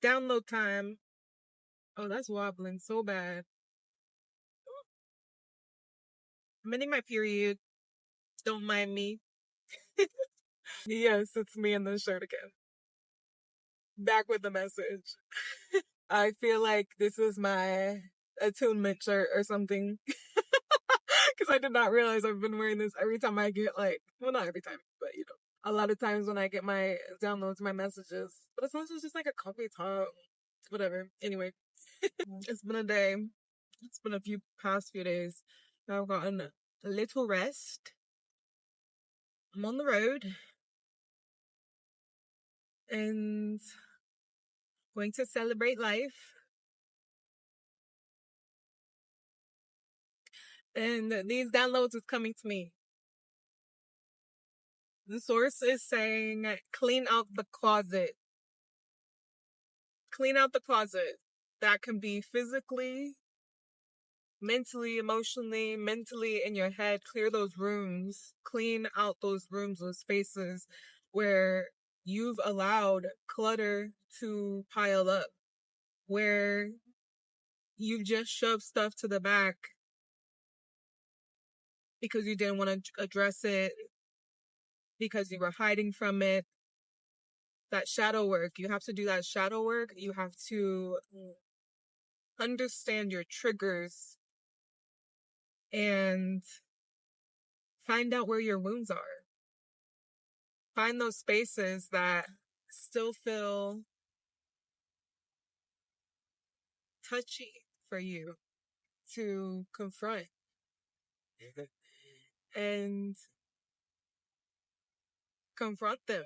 Download time. Oh, that's wobbling so bad. I'm ending my period. Don't mind me. Yes, it's me in the shirt again. Back with the message. I feel like this is my attunement shirt or something. Because I did not realize I've been wearing this every time I get well, not every time, but a lot of times when I get my downloads, my messages. But it's also just like a coffee talk, whatever. Anyway, it's been a day. It's been a few days. I've gotten a little rest. I'm on the road and going to celebrate life. And these downloads is coming to me. The source is saying clean out the closet. Clean out the closet. That can be physically, mentally, emotionally, mentally in your head. Clear those rooms. Clean out those rooms, those spaces where you've allowed clutter to pile up, where you've just shoved stuff to the back because you didn't want to address it, because you were hiding from it. That shadow work, you have to do that shadow work. You have to understand your triggers and find out where your wounds are. Find those spaces that still feel touchy for you to confront and confront them.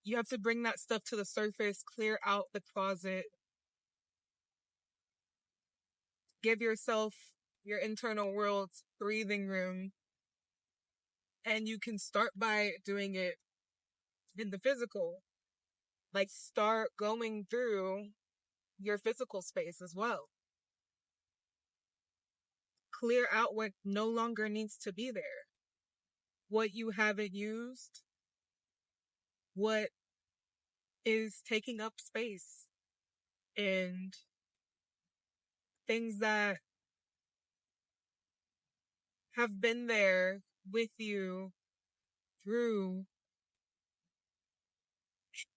You have to bring that stuff to the surface, clear out the closet, give yourself, your internal world, breathing room. And you can start by doing it in the physical. Like, start going through your physical space as well. Clear out what no longer needs to be there, what you haven't used, what is taking up space, and things that have been there with you through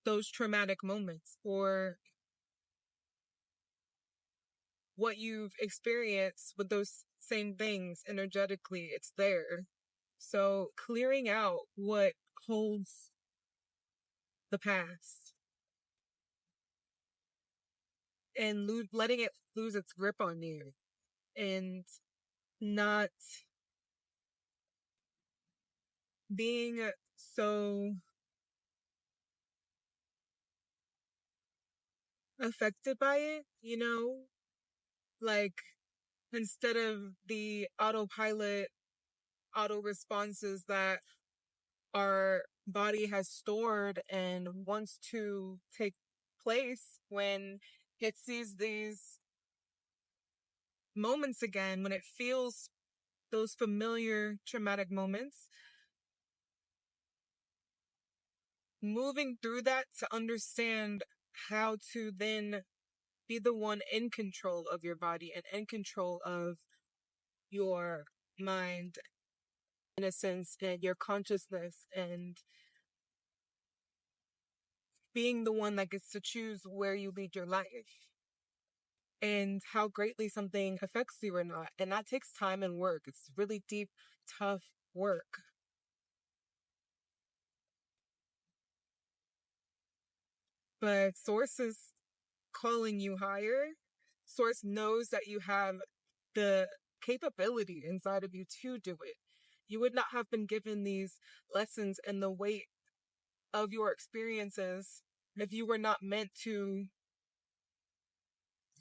those traumatic moments, or what you've experienced with those same things energetically. It's there. So clearing out what holds the past and letting it lose its grip on you, and not being so affected by it, like, instead of the autopilot, auto responses that our body has stored and wants to take place when it sees these moments again, when it feels those familiar traumatic moments, moving through that to understand how to then be the one in control of your body and in control of your mind, innocence, and your consciousness, and being the one that gets to choose where you lead your life and how greatly something affects you or not. And that takes time and work. It's really deep, tough work. But Source is calling you higher. Source knows that you have the capability inside of you to do it. You would not have been given these lessons and the weight of your experiences if you were not meant to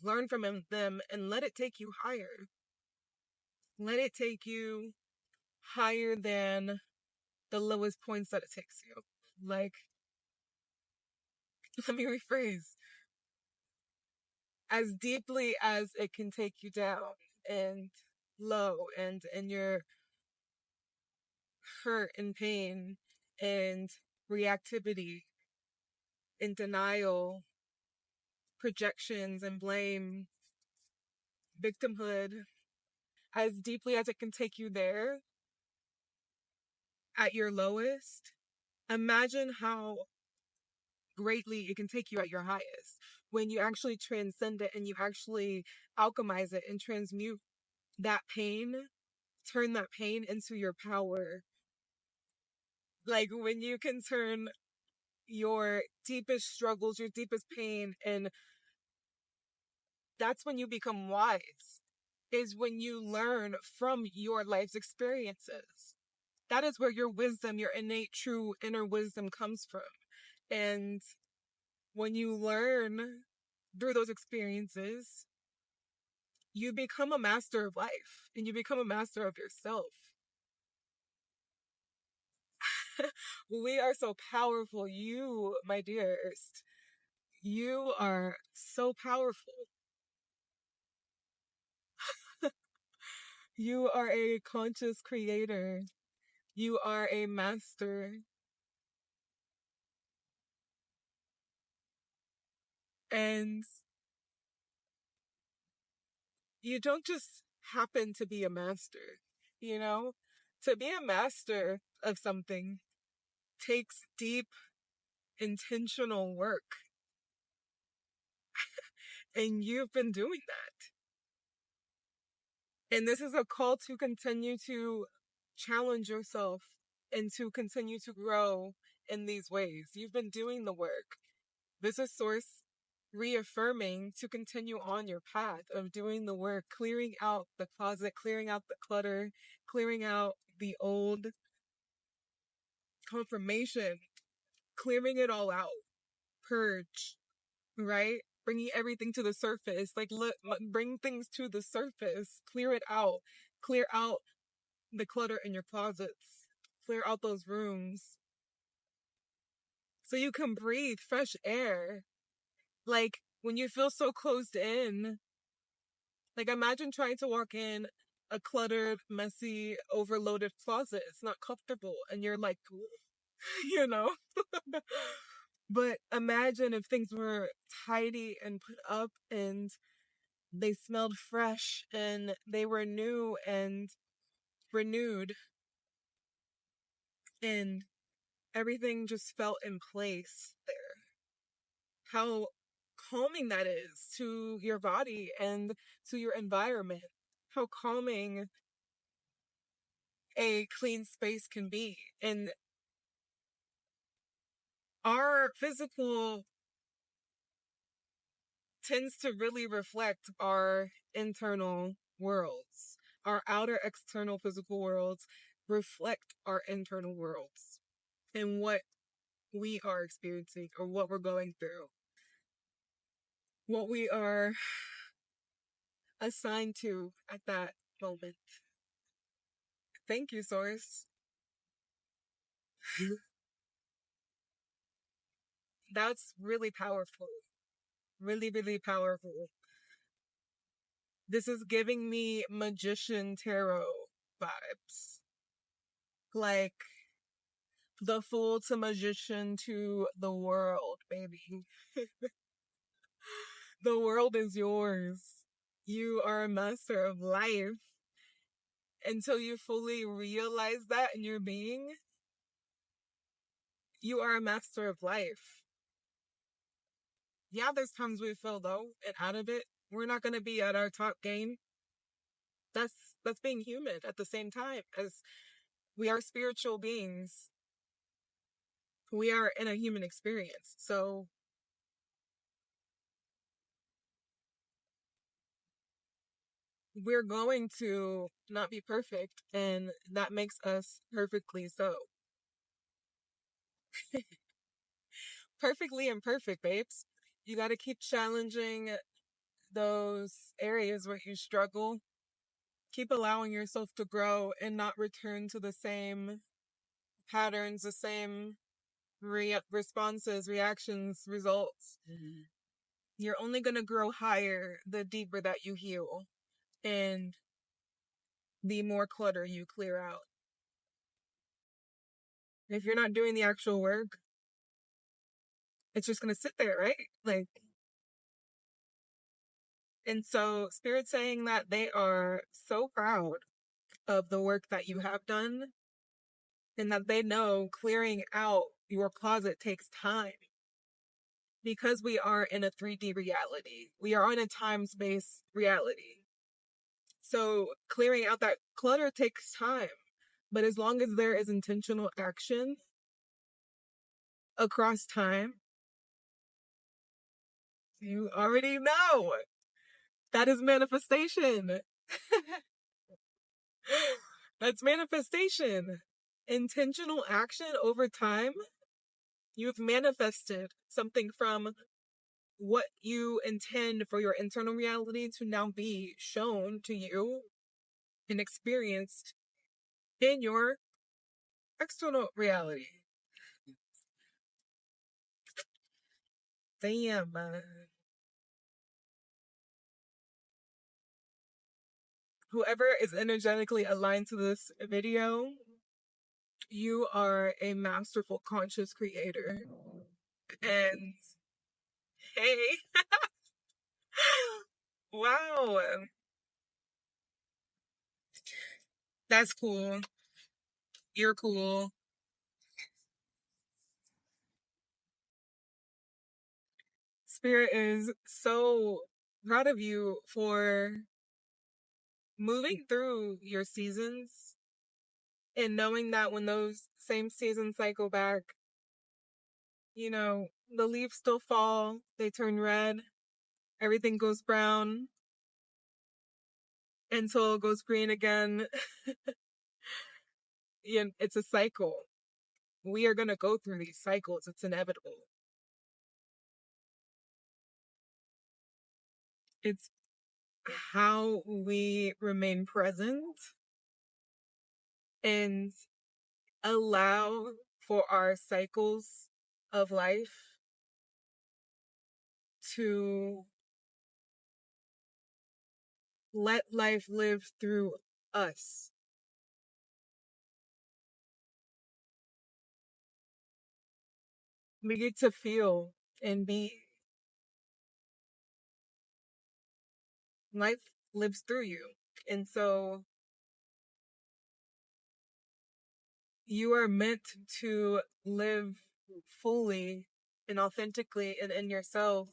learn from them and let it take you higher. Let it take you higher than the lowest points that it takes you. Like, let me rephrase, as deeply as it can take you down and low and in your hurt and pain and reactivity, and denial, projections and blame, victimhood, as deeply as it can take you there at your lowest, imagine how greatly it can take you at your highest when you actually transcend it and you actually alchemize it and transmute that pain, turn that pain into your power. Like when you can turn your deepest struggles, your deepest pain, and that's when you become wise, is when you learn from your life's experiences. That is where your wisdom, your innate, true inner wisdom comes from. And when you learn through those experiences, you become a master of life and you become a master of yourself. We are so powerful. You, my dearest, you are so powerful. You are a conscious creator. You are a master. And you don't just happen to be a master, you know? To be a master of something takes deep, intentional work. And you've been doing that. And this is a call to continue to challenge yourself and to continue to grow in these ways. You've been doing the work. This is Source reaffirming to continue on your path of doing the work, clearing out the closet, clearing out the clutter, clearing out the old confirmation, clearing it all out, purge, right? Bringing everything to the surface, like bring things to the surface, clear it out, clear out the clutter in your closets, clear out those rooms so you can breathe fresh air. Like when you feel so closed in, like imagine trying to walk in a cluttered, messy, overloaded closet. It's not comfortable and you're like, you know? But imagine if things were tidy and put up and they smelled fresh and they were new and renewed and everything just felt in place there. How calming that is to your body and to your environment. How calming a clean space can be. And our physical tends to really reflect our internal worlds. Our outer external physical worlds reflect our internal worlds and what we are experiencing or what we're going through, what we are assigned to at that moment. Thank you, Source. That's really powerful. Really, really powerful. This is giving me magician tarot vibes. Like the fool to magician to the world, baby. The world is yours. You are a master of life. Until you fully realize that in your being, you are a master of life. Yeah, there's times we feel low and out of it. We're not going to be at our top game. That's being human at the same time as we are spiritual beings. We are in a human experience. So we're going to not be perfect, and that makes us perfectly so. Perfectly imperfect, babes. You got to keep challenging those areas where you struggle. Keep allowing yourself to grow and not return to the same patterns, the same responses, reactions, results. Mm-hmm. You're only going to grow higher the deeper that you heal and the more clutter you clear out. If you're not doing the actual work, It's just going to sit there, right? Like, and so Spirit's saying that they are so proud of the work that you have done and that they know clearing out your closet takes time because we are in a 3D reality. We are in a time space reality. So clearing out that clutter takes time. But as long as there is intentional action across time, you already know that is manifestation. That's manifestation. Intentional action over time, you've manifested something from what you intend for your internal reality to now be shown to you and experienced in your external reality. Damn, man. Whoever is energetically aligned to this video, you are a masterful conscious creator. And hey, wow, that's cool. You're cool. Spirit is so proud of you for moving through your seasons and knowing that when those same seasons cycle back, you know, the leaves still fall, they turn red, everything goes brown until it goes green again. It's a cycle. We are going to go through these cycles. It's inevitable. It's how we remain present and allow for our cycles of life to let life live through us. We get to feel and be. Life lives through you. And so you are meant to live fully and authentically and in yourself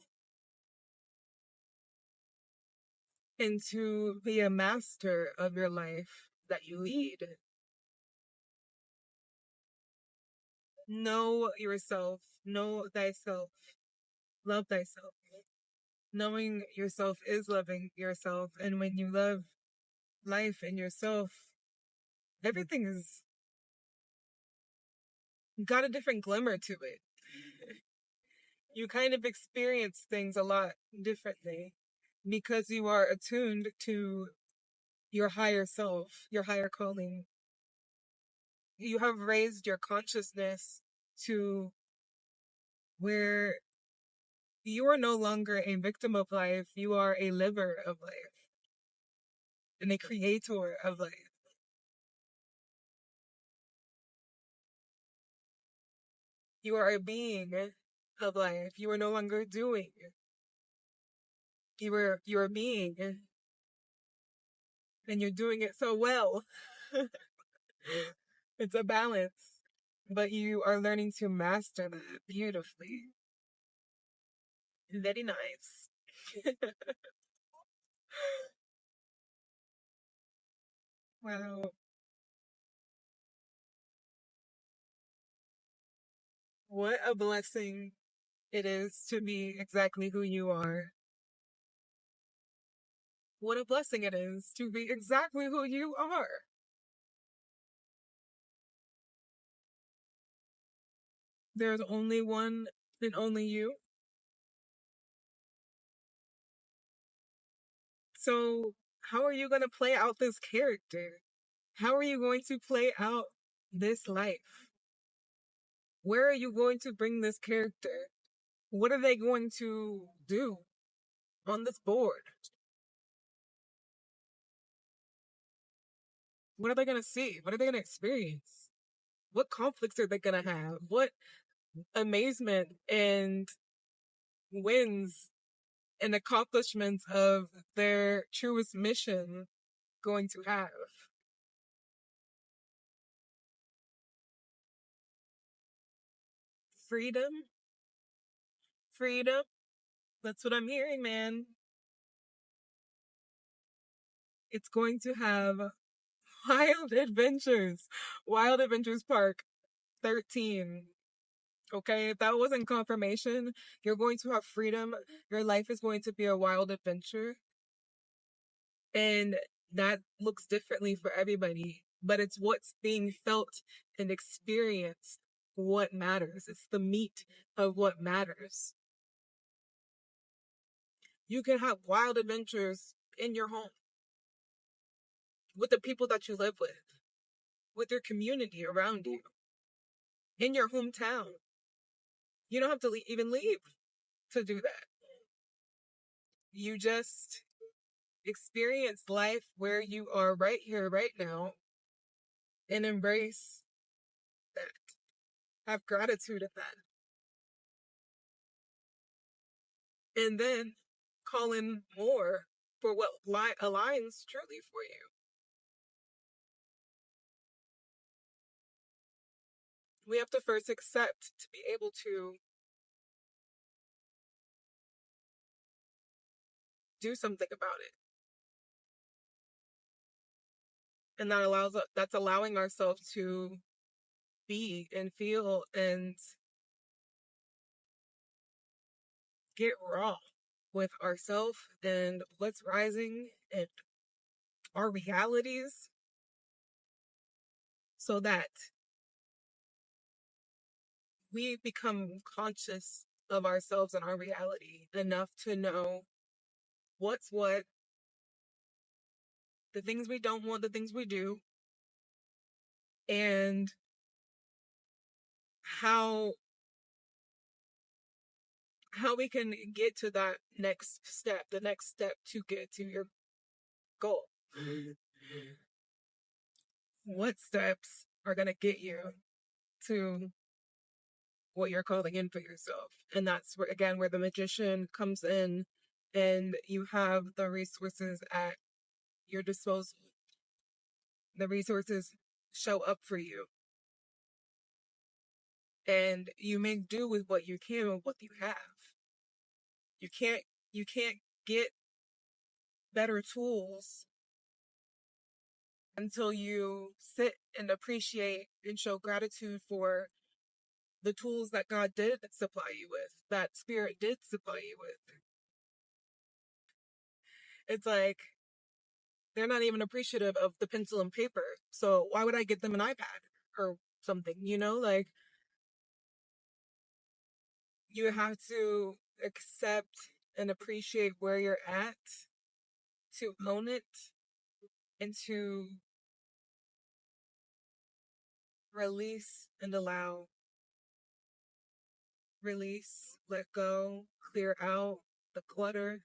and to be a master of your life that you lead. Know yourself, know thyself, love thyself. Knowing yourself is loving yourself. And when you love life and yourself, everything is got a different glimmer to it. You kind of experience things a lot differently because you are attuned to your higher self, your higher calling. You have raised your consciousness to where you are no longer a victim of life, you are a liver of life and a creator of life. You are a being of life. You are no longer doing. You are being, and you're doing it so well. It's a balance, but you are learning to master that beautifully. Very nice. Wow. What a blessing it is to be exactly who you are. What a blessing it is to be exactly who you are. There's only one and only you. So, how are you going to play out this character? How are you going to play out this life? Where are you going to bring this character? What are they going to do on this board? What are they going to see? What are they going to experience? What conflicts are they going to have? What amazement and wins and accomplishments of their truest mission going to have? Freedom? Freedom? That's what I'm hearing, man. It's going to have Wild Adventures. Wild Adventures Park 13. Okay, if that wasn't confirmation, you're going to have freedom. Your life is going to be a wild adventure. And that looks differently for everybody, but it's what's being felt and experienced what matters. It's the meat of what matters. You can have wild adventures in your home with the people that you live with your community around you, in your hometown. You don't have to even leave to do that. You just experience life where you are right here, right now, and embrace that. Have gratitude of that. And then call in more for what aligns truly for you. We have to first accept to be able to do something about it. And that's allowing ourselves to be and feel and get raw with ourselves and what's rising and our realities so that we become conscious of ourselves and our reality enough to know what's what, the things we don't want, the things we do, and how we can get to that next step, the next step to get to your goal. What steps are going to get you to what you're calling in for yourself? And that's where, again, where the magician comes in and you have the resources at your disposal. The resources show up for you. And you make do with what you can with what you have. You can't get better tools until you sit and appreciate and show gratitude for the tools that God did supply you with, that Spirit did supply you with. It's like they're not even appreciative of the pencil and paper. So why would I get them an iPad or something? Like you have to accept and appreciate where you're at, to own it, and to release and allow. Release, let go, clear out the clutter,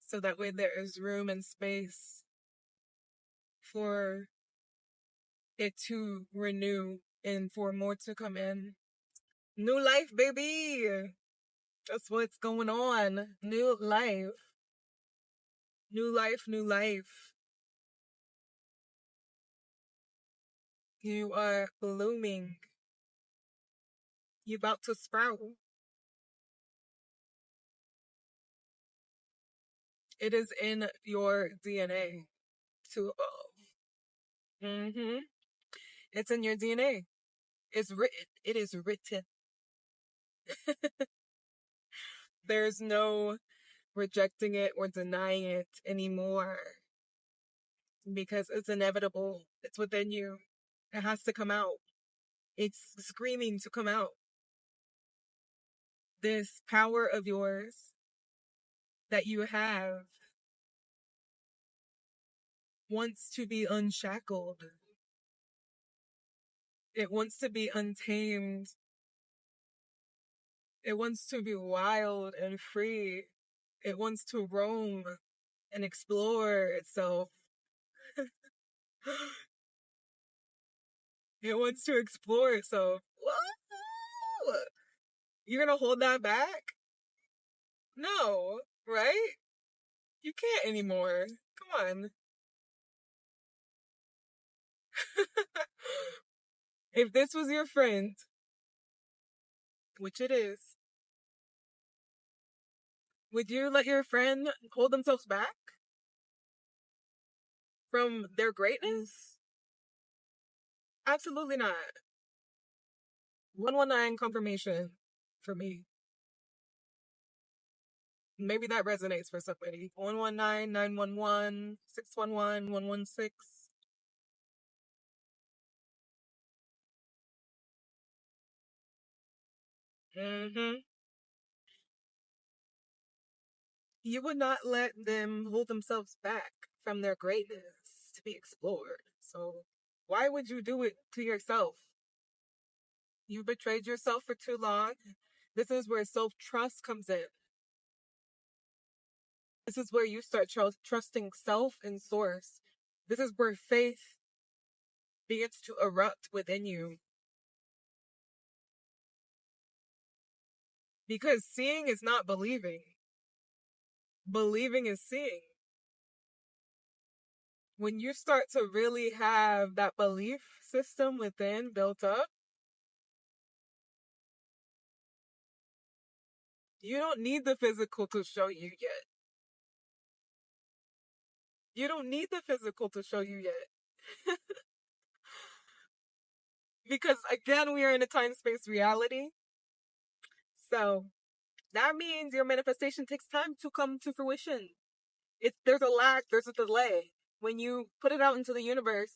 so that way there is room and space for it to renew and for more to come in. New life, baby. That's what's going on. New life. New life, new life. You are blooming. You about to sprout. It is in your DNA to evolve. It's in your DNA. It's written. It is written. There's no rejecting it or denying it anymore because it's inevitable. It's within you. It has to come out. It's screaming to come out. This power of yours that you have wants to be unshackled. It wants to be untamed. It wants to be wild and free. It wants to roam and explore itself. It wants to explore itself. You're gonna hold that back? No, right? You can't anymore. Come on. If this was your friend, which it is, would you let your friend hold themselves back from their greatness? Absolutely not. 119 confirmation for me. Maybe that resonates for somebody. 119, 911, 611, 116. Mm-hmm. You would not let them hold themselves back from their greatness to be explored. So why would you do it to yourself? You betrayed yourself for too long. This is where self-trust comes in. This is where you start trusting self and source. This is where faith begins to erupt within you. Because seeing is not believing. Believing is seeing. When you start to really have that belief system within built up, you don't need the physical to show you yet. You don't need the physical to show you yet. Because again, we are in a time space reality. So that means your manifestation takes time to come to fruition. There's a lag, there's a delay. When you put it out into the universe,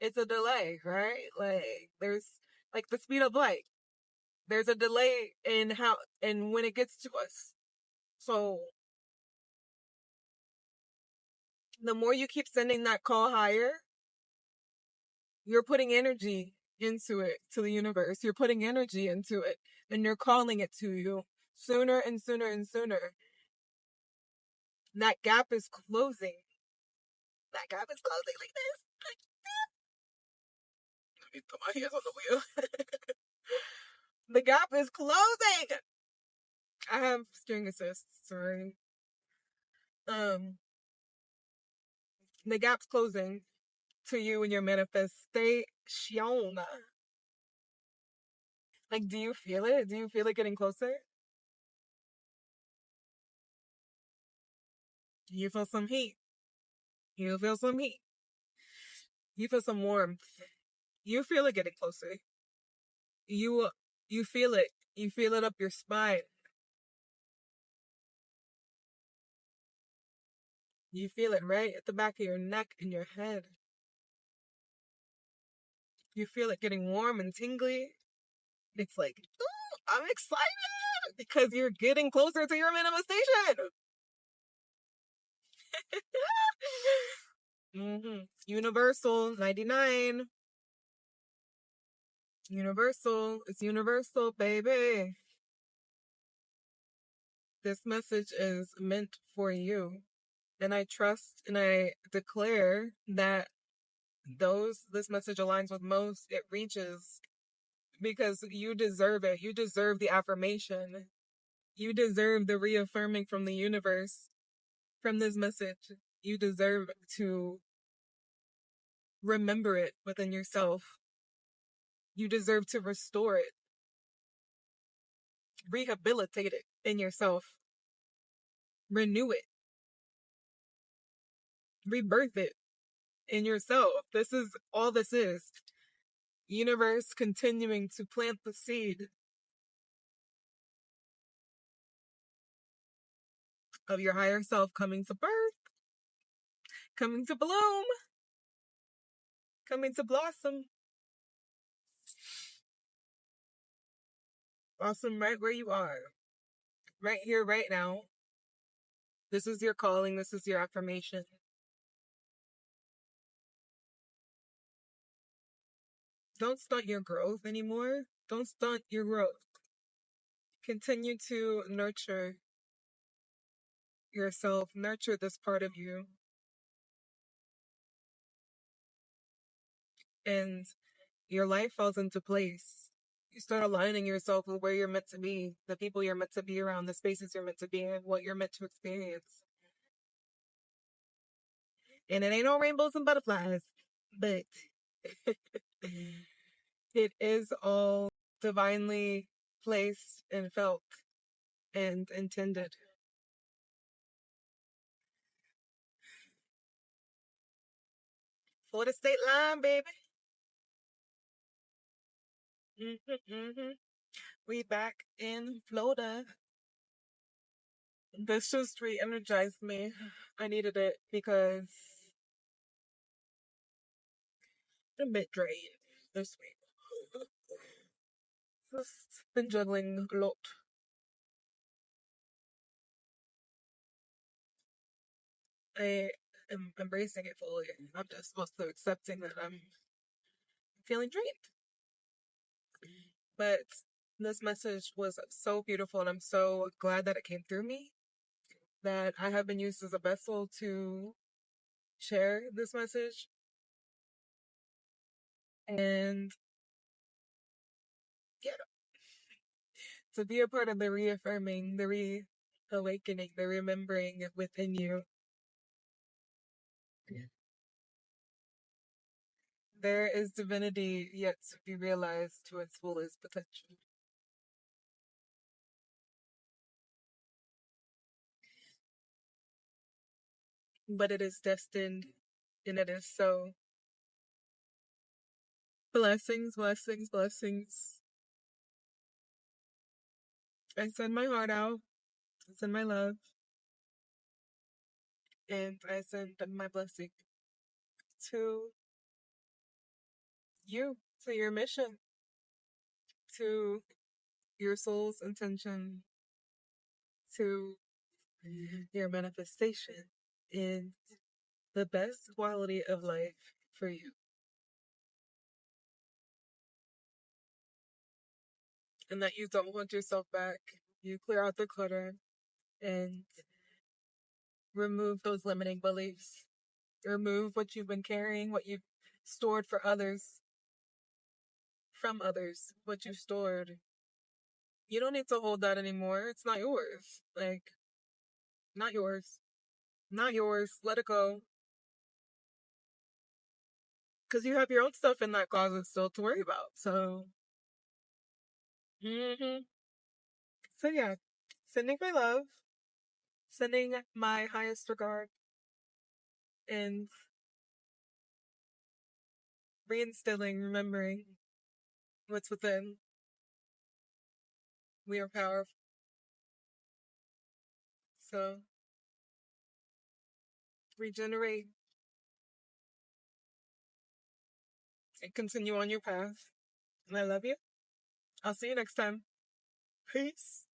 it's a delay, right? Like there's like the speed of light. There's a delay in how and when it gets to us. So the more you keep sending that call higher, you're putting energy into it, to the universe. You're putting energy into it, and you're calling it to you sooner and sooner and sooner. That gap is closing. That gap is closing like this. Let me put my hands on the wheel. The gap is closing. I have steering assist. Sorry. Um, the gap's closing to you and your manifestation. Like, do you feel it? Do you feel it getting closer? You feel some heat. You feel some heat. You feel some warmth. You feel it getting closer. You you feel it. You feel it up your spine. You feel it right at the back of your neck and your head. You feel it getting warm and tingly. It's like, ooh, I'm excited because you're getting closer to your manifestation. Universal 99. Universal. It's universal, baby. This message is meant for you. And I trust and I declare that those this message aligns with most, it reaches because you deserve it. You deserve the affirmation. You deserve the reaffirming from the universe from this message. You deserve to remember it within yourself. You deserve to restore it, rehabilitate it in yourself, renew it, rebirth it in yourself. This is all this is. Universe continuing to plant the seed of your higher self coming to birth, coming to bloom, coming to blossom. Blossom right where you are, right here, right now. This is your calling. This is your affirmation. Don't stunt your growth anymore. Don't stunt your growth. Continue to nurture yourself, nurture this part of you. And your life falls into place. You start aligning yourself with where you're meant to be, the people you're meant to be around, the spaces you're meant to be in, what you're meant to experience. And it ain't no rainbows and butterflies, but it is all divinely placed and felt and intended. For the state line, baby. Hmm. We back in Florida. This just re-energized me. I needed it because I'm a bit drained this week. Just been juggling a lot. I am embracing it fully. I'm just also accepting that I'm feeling drained. But this message was so beautiful, and I'm so glad that it came through me. That I have been used as a vessel to share this message and yeah, to be a part of the reaffirming, the reawakening, the remembering within you. There is divinity yet to be realized to its fullest potential. But it is destined, and it is so. Blessings, blessings, blessings. I send my heart out. I send my love. And I send my blessing to you, to your mission, to your soul's intention, to your manifestation in the best quality of life for you. And that you don't want yourself back. You clear out the clutter and remove those limiting beliefs. Remove what you've been carrying, what you've stored for others, from others, what you've stored. You don't need to hold that anymore. It's not yours. Like, not yours. Not yours. Let it go. Because you have your own stuff in that closet still to worry about. So, hmm so yeah, sending my love, sending my highest regard, and reinstilling, remembering what's within. We are powerful. So, regenerate and continue on your path. And I love you. I'll see you next time. Peace.